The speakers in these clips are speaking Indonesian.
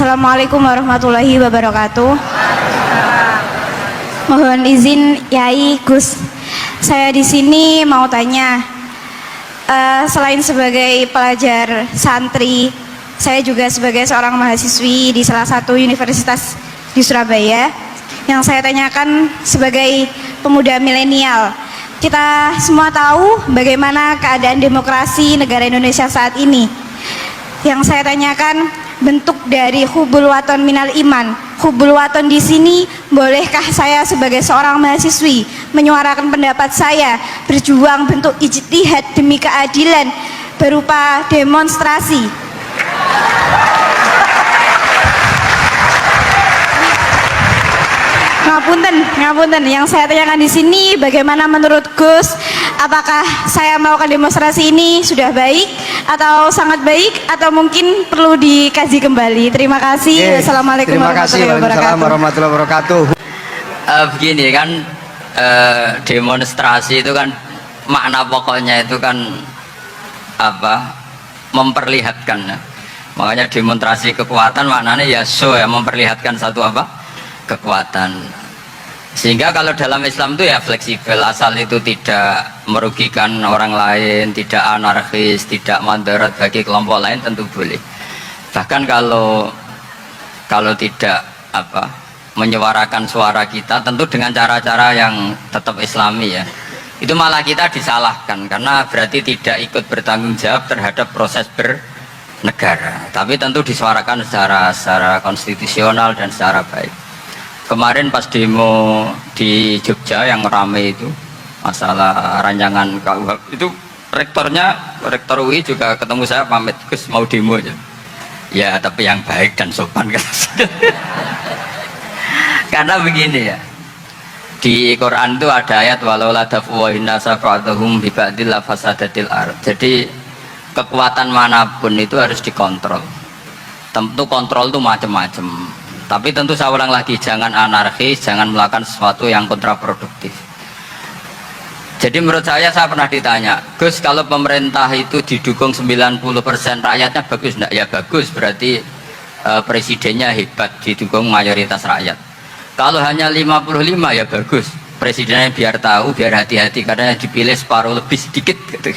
Assalamualaikum warahmatullahi wabarakatuh. Mohon izin Yai Gus, saya di sini mau tanya, selain sebagai pelajar santri, saya juga sebagai seorang mahasiswi di salah satu universitas di Surabaya. Yang saya tanyakan sebagai pemuda milenial, kita semua tahu bagaimana keadaan demokrasi negara Indonesia saat ini. Yang saya tanyakan, bentuk dari hubul waton minal iman. Hubul waton di sini, bolehkah saya sebagai seorang mahasiswi menyuarakan pendapat saya, berjuang bentuk ijtihad demi keadilan berupa demonstrasi? Ngapunten. Yang saya tanyakan di sini, bagaimana menurut Gus? Apakah saya melakukan demonstrasi ini sudah baik atau sangat baik atau mungkin perlu dikaji kembali? Terima kasih. Assalamualaikum warahmatullahi wabarakatuh. Begini kan, demonstrasi itu kan makna pokoknya itu kan apa? Memperlihatkan. Makanya demonstrasi kekuatan maknanya ya show ya, memperlihatkan satu apa? Kekuatan. Sehingga kalau dalam Islam itu ya fleksibel, asal itu tidak merugikan orang lain, tidak anarkis, tidak mandorot bagi kelompok lain, tentu boleh. Bahkan kalau tidak apa, menyuarakan suara kita, tentu dengan cara-cara yang tetap Islami ya, itu malah kita disalahkan karena berarti tidak ikut bertanggung jawab terhadap proses bernegara. Tapi tentu disuarakan secara konstitusional dan secara baik. Kemarin pas demo di Jogja yang rame itu masalah rancangan KUHP itu, rektor UI juga ketemu saya, pamit Gus mau demo aja ya, tapi yang baik dan sopan kan. Karena begini ya, di Quran itu ada ayat walau la dafuwahin nasa ba'dahum bi ba'dil la fasadatil ard. Jadi kekuatan manapun itu harus dikontrol. Tentu kontrol itu macam-macam. Tapi tentu saya ulang lagi, jangan anarkis, jangan melakukan sesuatu yang kontraproduktif. Jadi menurut saya pernah ditanya, Gus kalau pemerintah itu didukung 90% rakyatnya bagus enggak? Ya bagus, berarti presidennya hebat, didukung mayoritas rakyat. Kalau hanya 55 ya bagus, presidennya biar tahu, biar hati-hati karena dipilih separuh lebih sedikit gitu.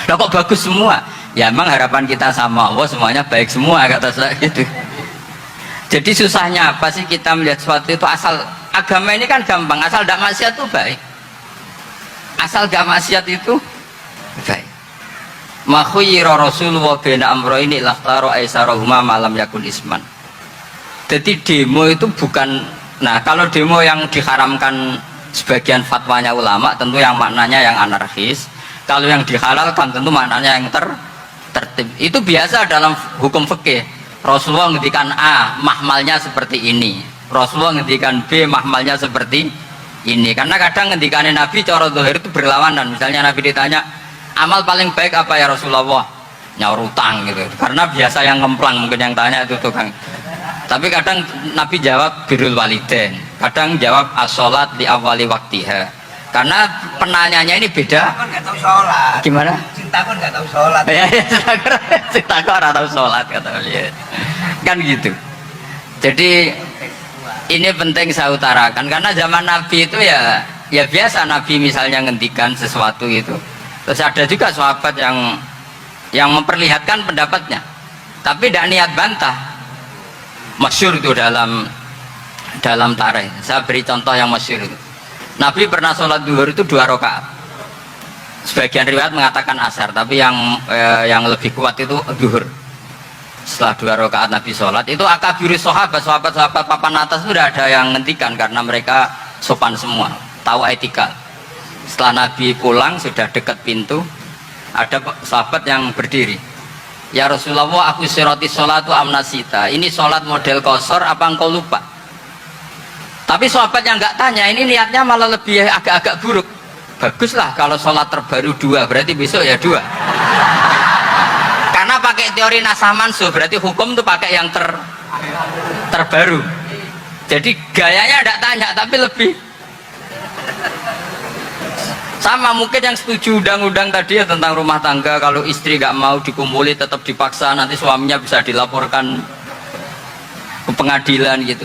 Nah kok bagus semua? Ya emang harapan kita sama Allah semuanya baik semua, kata saya gitu. Jadi susahnya apa sih kita melihat sesuatu itu, asal agama ini kan gampang, asal tidak maksiat itu baik, asal gak maksiat itu baik. Makhuyira Rasulullah bina amro ini laktaro aisarohuma malam yakun isman. Jadi demo itu bukan, nah kalau demo yang diharamkan sebagian fatwanya ulama tentu yang maknanya yang anarkis, kalau yang dihalalkan tentu maknanya yang tertib. Itu biasa dalam hukum fikih. Rasulullah ngendikan A, mahmalnya seperti ini. Rasulullah ngendikan B, mahmalnya seperti ini. Karena kadang ngendikannya Nabi cara zahir itu berlawanan. Misalnya Nabi ditanya, amal paling baik apa ya Rasulullah? Nyaur utang gitu. Karena biasa yang ngemplang mungkin yang tanya itu tukang. Tapi kadang Nabi jawab birrul walidain. Kadang jawab as-sholat di awali waktiha. Karena penanyanya ini beda. Nggak tahu sholat. Gimana? Cinta pun nggak tahu sholat. Ya, cinta kok nggak tahu sholat kata beliau. Kan gitu. Jadi ini penting saya utarakan karena zaman Nabi itu ya biasa Nabi misalnya ngendikan sesuatu itu. Terus ada juga sahabat yang memperlihatkan pendapatnya, tapi tidak niat bantah. Masyhur itu dalam tarikh. Saya beri contoh yang masyhur itu. Nabi pernah sholat duhur itu 2 rakaat. Sebagian riwayat mengatakan asar, tapi yang lebih kuat itu duhur. Setelah 2 rakaat Nabi sholat itu akabiri sahabat papan atas itu sudah ada yang ngentikan karena mereka sopan semua, tahu etika. Setelah Nabi pulang sudah dekat pintu, ada sahabat yang berdiri. Ya Rasulullah, aku siroti sholatu amnasita. Ini sholat model kosor apa engkau lupa? Tapi sahabat yang nggak tanya ini niatnya malah lebih agak-agak buruk. Baguslah kalau sholat terbaru 2, berarti besok ya 2. Karena pakai teori nasah mansuh, berarti hukum tuh pakai yang terbaru. Jadi gayanya tidak tanya, tapi lebih sama. Mungkin yang setuju undang-undang tadi ya tentang rumah tangga, kalau istri nggak mau dikumpuli tetap dipaksa, nanti suaminya bisa dilaporkan. ke pengadilan gitu.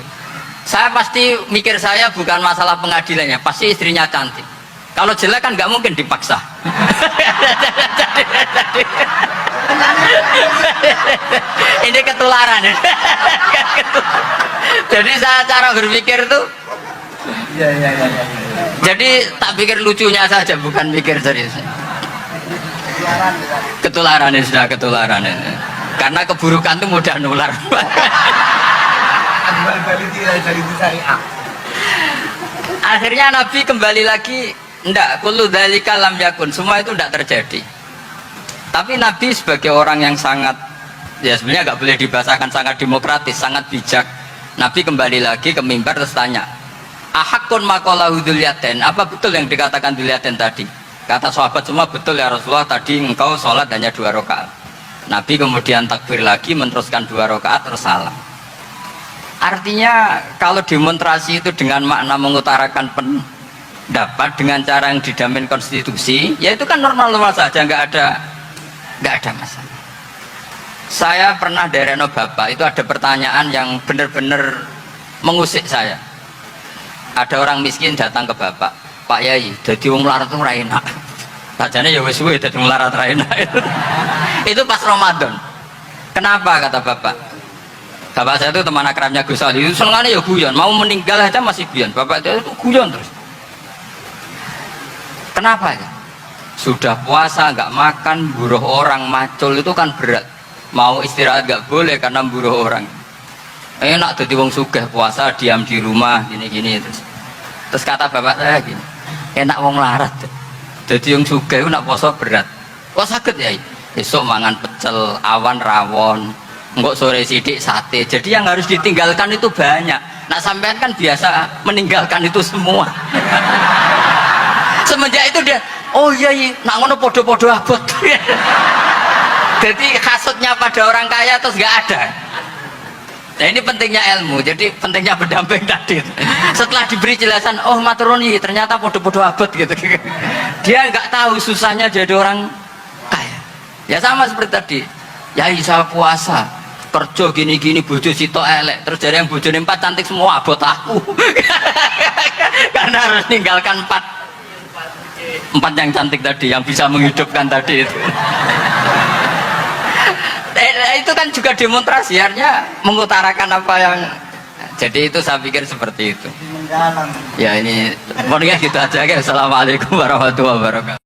Saya pasti mikir saya bukan masalah pengadilannya, pasti istrinya cantik. Kalau jelek kan nggak mungkin dipaksa. Ini ketularan. Jadi saya cara berpikir tuh, jadi tak pikir lucunya saja, bukan pikir serius. Ketularan ini sudah ketularan ini. Karena keburukan itu mudah nular. Akhirnya Nabi kembali lagi, ndak, kullu dzalika lam yakun, semua itu ndak terjadi. Tapi Nabi sebagai orang yang sangat, ya sebenarnya nggak boleh dibahasakan, sangat demokratis, sangat bijak. Nabi kembali lagi ke mimbar terus tanya, ahakun maqalahu dzulyaten, apa betul yang dikatakan dzulyaten tadi? Kata sahabat semua, betul ya Rasulullah, tadi engkau sholat hanya 2 rakaat. Nabi kemudian takbir lagi, meneruskan 2 rakaat terus salam. Artinya kalau demonstrasi itu dengan makna mengutarakan pendapat dengan cara yang dijamin konstitusi, ya itu kan normal-normal saja, nggak ada masalah. Saya pernah dari Reno Bapak itu ada pertanyaan yang benar-benar mengusik saya. Ada orang miskin datang ke Bapak, Pak Yai, jadi wong melarat itu ora enak. Sajane ya wis suwe dadi melarat ora enak. Itu pas Ramadan. Kenapa kata Bapak? Bapak saya itu teman akrabnya Gus Ali, itu senengannya ya guyon, mau meninggal aja masih guyon. Bapak itu guyon terus. Kenapa ya? Sudah puasa nggak makan, buruh orang, macul itu kan berat. Mau istirahat nggak boleh karena buruh orang. Enak jadi wong sugih puasa diam di rumah gini-gini terus. Terus kata bapak saya gini, enak wong larat. Jadi wong sugih nak puasa berat. Kok sakit ya? Besok mangan pecel, awan rawon, enggak sore sidik sate. Jadi yang harus ditinggalkan itu banyak. Nah sampean kan biasa meninggalkan itu semua. Semenjak itu dia, oh iya, nak ngono podo-podo abot. Jadi hasutnya pada orang kaya terus nggak ada. Nah ini pentingnya ilmu, jadi pentingnya berdamping tadi. Setelah diberi jelasan, oh maturuni ternyata podo-podo abot gitu. Dia nggak tahu susahnya jadi orang kaya. Ya sama seperti tadi, ya saya puasa, kerja gini-gini, bojo sitok elek, terus dari yang bojone 4 cantik semua abot aku. Karena harus ninggalkan 4 yang cantik tadi, yang bisa menghidupkan tadi itu. Itu kan juga demonstrasi, artinya mengutarakan apa yang, jadi itu saya pikir seperti itu. Ya ini, pokoknya gitu aja. Assalamualaikum warahmatullahi wabarakatuh.